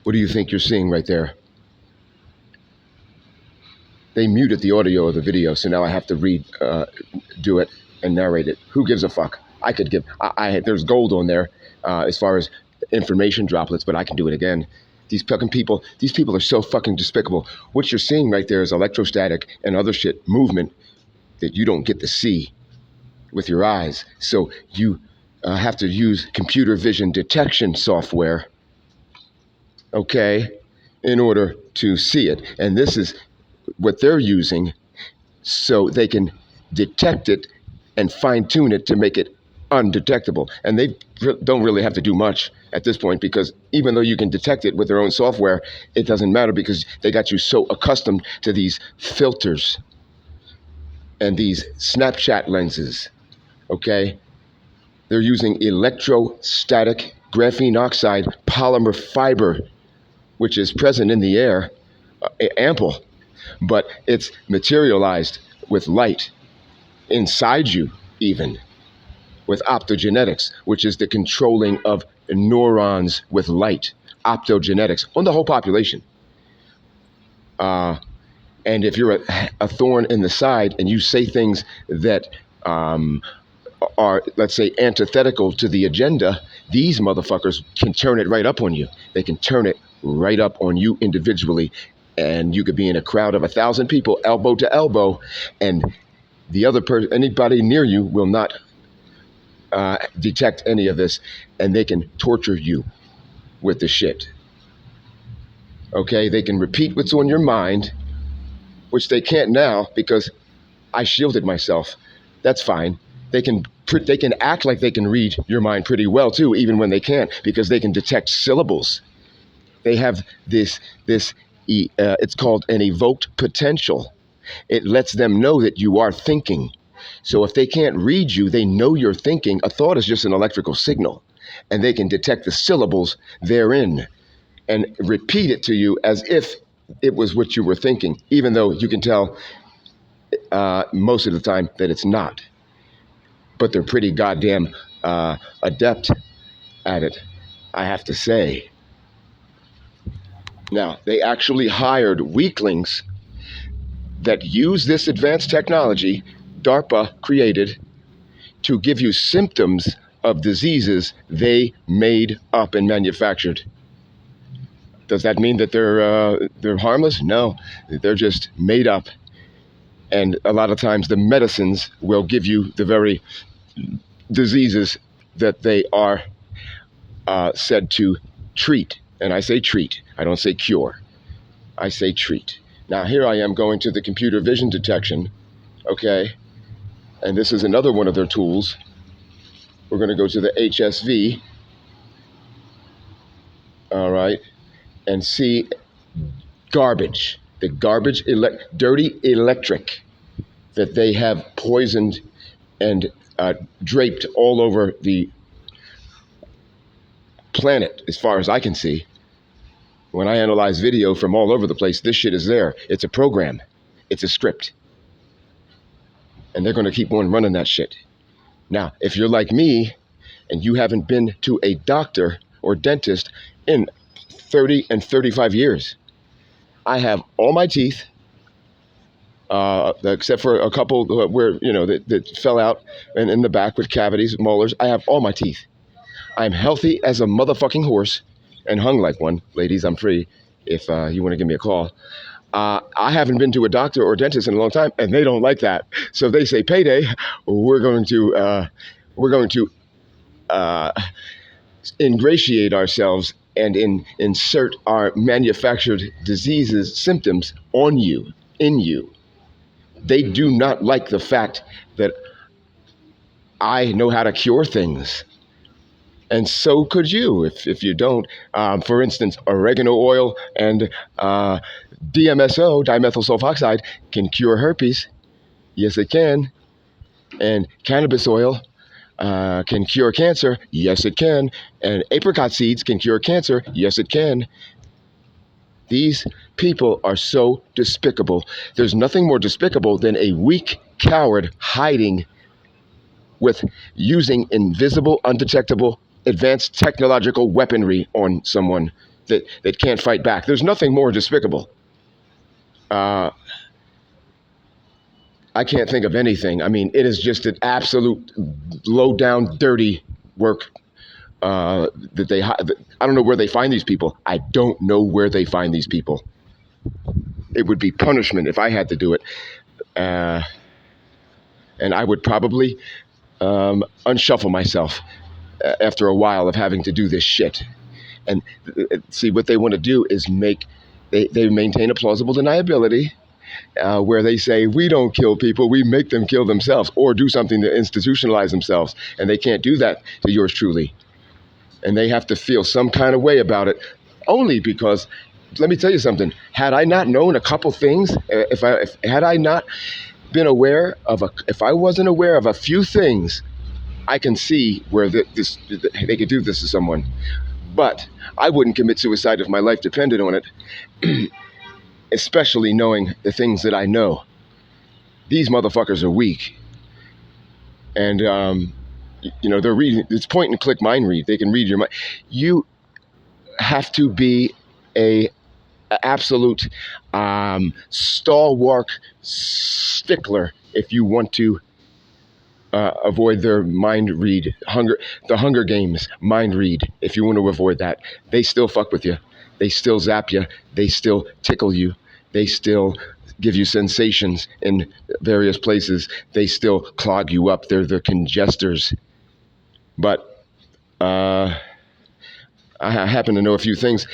What do you think you're seeing right there? They muted the audio of the video, so now I have to do it and narrate it. Who gives a fuck? I could give. There's gold on there as far as information droplets, but I can do it again. These fucking people. These people are so fucking despicable. What you're seeing right there is electrostatic and other shit movement that you don't get to see with your eyes. So you have to use computer vision detection software, okay, in order to see it. And this is what they're using so they can detect it and fine tune it to make it undetectable. And they don't really have to do much at this point, because even though you can detect it with their own software, it doesn't matter because they got you so accustomed to these filters and these Snapchat lenses, okay? They're using electrostatic graphene oxide polymer fiber, which is present in the air, ample, but it's materialized with light inside you, even with optogenetics, which is the controlling of neurons with light. Optogenetics on the whole population. And if you're a thorn in the side and you say things that are, let's say, antithetical to the agenda, these motherfuckers can turn it right up on you. They can turn it right up on you individually, and you could be in a crowd of 1,000 people, elbow to elbow, and the other person, anybody near you, will not detect any of this, and they can torture you with the shit. Okay, they can repeat what's on your mind, which they can't now because I shielded myself. That's fine. They can act like they can read your mind pretty well too, even when they can't, because they can detect syllables. They have this it's called an evoked potential. It lets them know that you are thinking. So if they can't read you, they know you're thinking. A thought is just an electrical signal, and they can detect the syllables therein and repeat it to you as if it was what you were thinking, even though you can tell most of the time that it's not. But they're pretty goddamn adept at it, I have to say. Now, they actually hired weaklings that use this advanced technology DARPA created to give you symptoms of diseases they made up and manufactured. Does that mean that they're harmless? No, they're just made up. And a lot of times the medicines will give you the very diseases that they are said to treat. And I say treat, I don't say cure. I say treat. Now here I am going to the computer vision detection, okay? And this is another one of their tools. We're gonna go to the HSV, all right, and see garbage, the garbage, dirty electric that they have poisoned and draped all over the planet, as far as I can see. When I analyze video from all over the place, this shit is there. It's a program. It's a script. And they're going to keep on running that shit. Now, if you're like me and you haven't been to a doctor or dentist in 30 and 35 years, I have all my teeth, except for a couple where, that fell out and in the back with cavities, molars. I have all my teeth. I'm healthy as a motherfucking horse and hung like one. Ladies, I'm free if you want to give me a call. I haven't been to a doctor or dentist in a long time, and they don't like that. So they say, payday, we're going to ingratiate ourselves and insert our manufactured diseases, symptoms on you, in you. They do not like the fact that I know how to cure things. And so could you if you don't. For instance, oregano oil and DMSO, dimethyl sulfoxide, can cure herpes. Yes, it can. And cannabis oil can cure cancer. Yes, it can. And apricot seeds can cure cancer. Yes, it can. These people are so despicable. There's nothing more despicable than a weak coward hiding with using invisible, undetectable, advanced technological weaponry on someone that can't fight back. There's nothing more despicable. Uh, I can't think of anything. I mean, it is just an absolute low down, dirty work that I don't know where they find these people. I don't know where they find these people. It would be punishment if I had to do it. And I would probably unshuffle myself after a while of having to do this shit. And see, what they want to do is they maintain a plausible deniability where they say, we don't kill people, we make them kill themselves, or do something to institutionalize themselves. And they can't do that to yours truly. And they have to feel some kind of way about it, only because, let me tell you something, had I not known a couple things, had I not been aware of if I wasn't aware of a few things, I can see where they could do this to someone. But I wouldn't commit suicide if my life depended on it, especially knowing the things that I know. These motherfuckers are weak. And, they're reading, it's point and click mind read. They can read your mind. You have to be a absolute stalwart stickler if you want to avoid their mind read. The Hunger Games mind read. If you want to avoid that, they still fuck with you. They still zap you. They still tickle you. They still give you sensations in various places. They still clog you up. They're the congestors. But I happen to know a few things,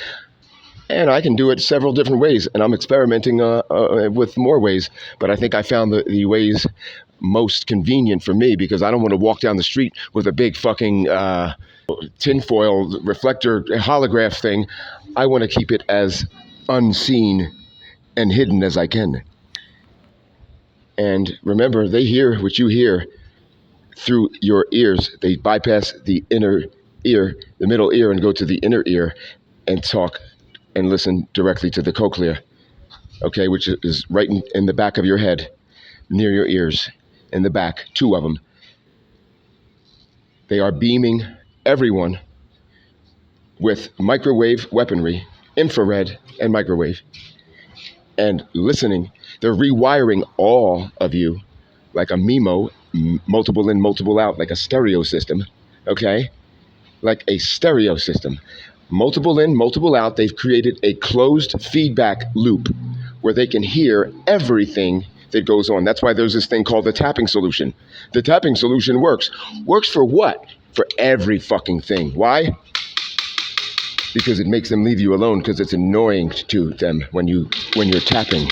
and I can do it several different ways, and I'm experimenting with more ways, but I think I found the ways most convenient for me, because I don't want to walk down the street with a big fucking tinfoil reflector holograph thing. I want to keep it as unseen and hidden as I can. And remember, they hear what you hear through your ears. They bypass the inner ear, the middle ear, and go to the inner ear and talk and listen directly to the cochlea, okay, which is right in the back of your head, near your ears, in the back, 2 of them. They are beaming everyone with microwave weaponry, infrared and microwave, and listening. They're rewiring all of you like a MIMO, multiple in, multiple out, like a stereo system, okay? Like a stereo system. Multiple in, multiple out. They've created a closed feedback loop where they can hear everything that goes on. That's why there's this thing called the tapping solution. The tapping solution works. Works for what? For every fucking thing. Why? Because it makes them leave you alone, because it's annoying to them when you're tapping.